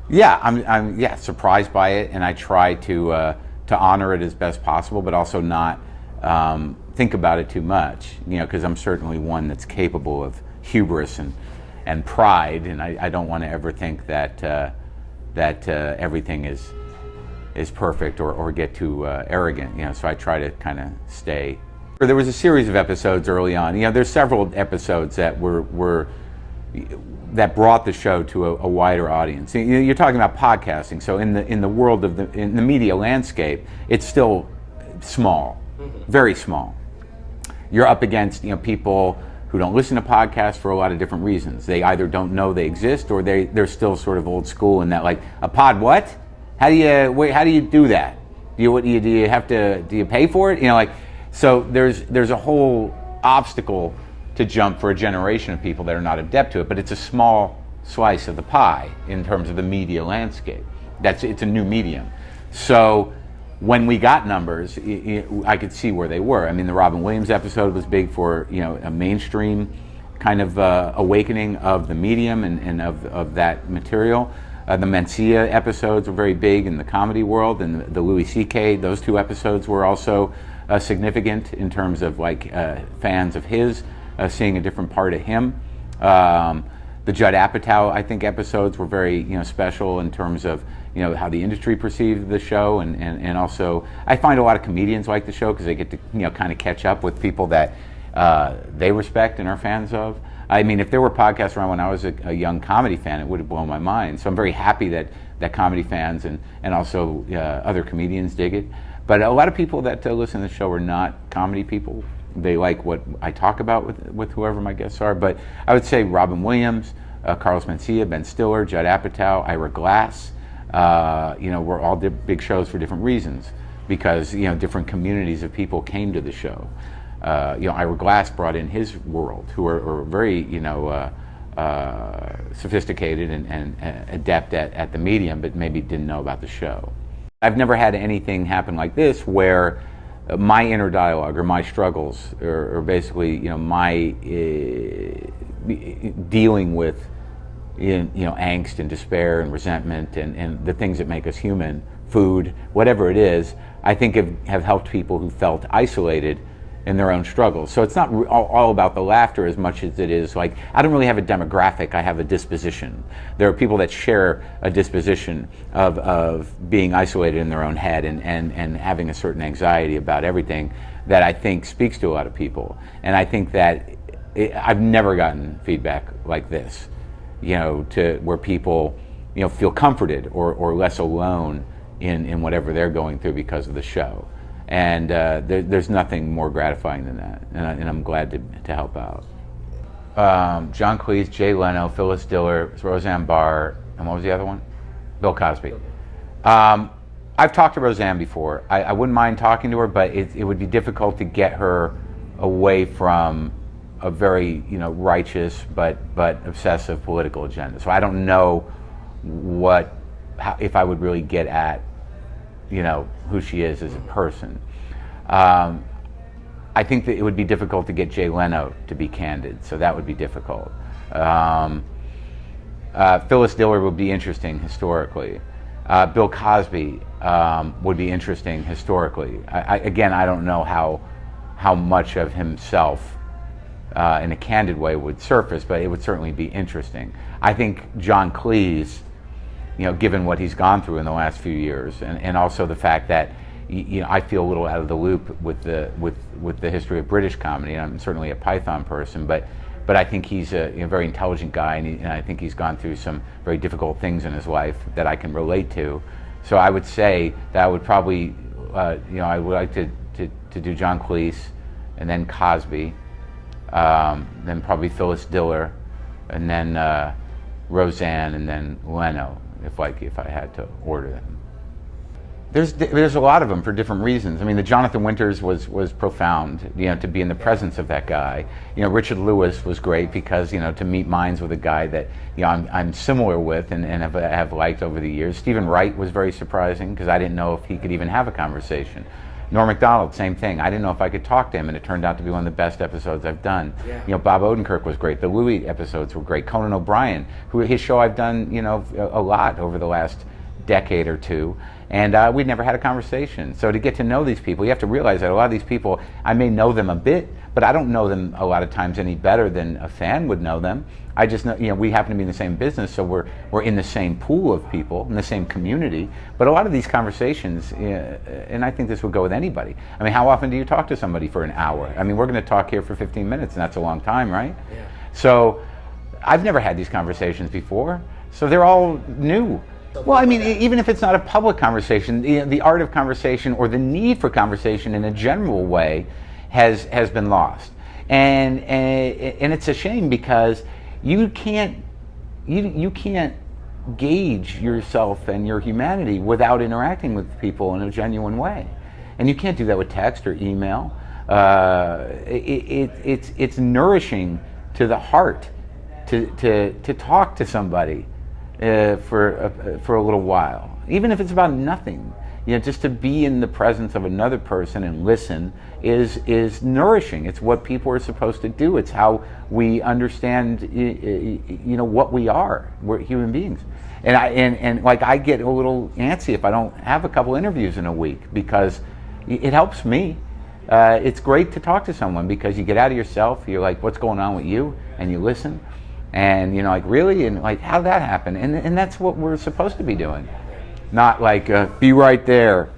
Yeah, I'm yeah surprised by it, and I try to honor it as best possible, but also not think about it too much. You know, because I'm certainly one that's capable of hubris and pride, and I don't want to ever think that everything is perfect or get too arrogant. You know, so I try to kind of stay. There was a series of episodes early on. You know, there's several episodes that were that brought the show to a wider audience. You're talking about podcasting, so in the world of in the media landscape, it's still small, very small. You're up against people who don't listen to podcasts for a lot of different reasons. They either don't know they exist, or they're still sort of old school in that, like, a pod what? How do you do that? Do you pay for it? You know, like, so there's a whole obstacle to jump for a generation of people that are not adept to it, but it's a small slice of the pie in terms of the media landscape. It's a new medium. So when we got numbers, I could see where they were. I mean, the Robin Williams episode was big for a mainstream kind of awakening of the medium and of that material. The Mencia episodes were very big in the comedy world, and the Louis C.K., those two episodes were also significant in terms of fans of his seeing a different part of him. The Judd Apatow, I think, episodes were very special in terms of how the industry perceived the show, and also I find a lot of comedians like the show because they get to kind of catch up with people that they respect and are fans of. I mean, if there were podcasts around when I was a young comedy fan, it would have blown my mind. So I'm very happy that comedy fans and also other comedians dig it. But a lot of people that listen to the show are not comedy people. They like what I talk about with whoever my guests are. But I would say Robin Williams, Carlos Mencia, Ben Stiller, Judd Apatow, Ira Glass. We're all big shows for different reasons because different communities of people came to the show. Ira Glass brought in his world, who are very sophisticated and adept at the medium, but maybe didn't know about the show. I've never had anything happen like this where my inner dialogue or my struggles or basically my dealing with angst and despair and resentment and the things that make us human, food, whatever it is, I think have helped people who felt isolated in their own struggles. So it's not all about the laughter as much as it is like, I don't really have a demographic, I have a disposition. There are people that share a disposition of being isolated in their own head and having a certain anxiety about everything that I think speaks to a lot of people. And I think that I've never gotten feedback like this, to where people feel comforted or less alone in whatever they're going through because of the show. And there's nothing more gratifying than that, and I'm glad to help out. John Cleese, Jay Leno, Phyllis Diller, Roseanne Barr, and what was the other one? Bill Cosby. I've talked to Roseanne before. I wouldn't mind talking to her, but it would be difficult to get her away from a very righteous but obsessive political agenda. So I don't know if I would really get at who she is as a person. I think that it would be difficult to get Jay Leno to be candid, so that would be difficult. Phyllis Diller would be interesting historically. Bill Cosby would be interesting historically. Again, I don't know how much of himself in a candid way would surface, but it would certainly be interesting. I think John Cleese, given what he's gone through in the last few years, and also the fact that I feel a little out of the loop with the history of British comedy. I'm certainly a Python person, but I think he's a very intelligent guy, and I think he's gone through some very difficult things in his life that I can relate to. So I would say that I would probably, I would like to do John Cleese, and then Cosby, then probably Phyllis Diller, and then Roseanne, and then Leno. If I had to order them. There's a lot of them for different reasons. I mean, the Jonathan Winters was profound, to be in the presence of that guy. Richard Lewis was great because, to meet minds with a guy that, I'm similar with and have liked over the years. Stephen Wright was very surprising because I didn't know if he could even have a conversation. Norm Macdonald, same thing. I didn't know if I could talk to him, and it turned out to be one of the best episodes I've done. Yeah. You know, Bob Odenkirk was great. The Louis episodes were great. Conan O'Brien, his show I've done, you know, a lot over the last decade or two, and we'd never had a conversation. So to get to know these people, you have to realize that a lot of these people, I may know them a bit, but I don't know them a lot of times any better than a fan would know them. I just know, you know, we happen to be in the same business, so we're in the same pool of people, in the same community. But a lot of these conversations, and I think this would go with anybody. I mean, how often do you talk to somebody for an hour? I mean, we're going to talk here for 15 minutes, and that's a long time, right? Yeah. So I've never had these conversations before, so they're all new. Well, I mean, even if it's not a public conversation, the art of conversation or the need for conversation in a general way has been lost, and it's a shame because you can't gauge yourself and your humanity without interacting with people in a genuine way, and you can't do that with text or email. It's nourishing to the heart to talk to somebody for a little while, even if it's about nothing. You know, just to be in the presence of another person and listen is nourishing. It's what people are supposed to do. It's how we understand, you know, what we are. We're human beings, and like I get a little antsy if I don't have a couple interviews in a week because it helps me. It's great to talk to someone because you get out of yourself. You're like, what's going on with you? And you listen, and you know, like really, and like how'd that happen? And that's what we're supposed to be doing. Not like, be right there.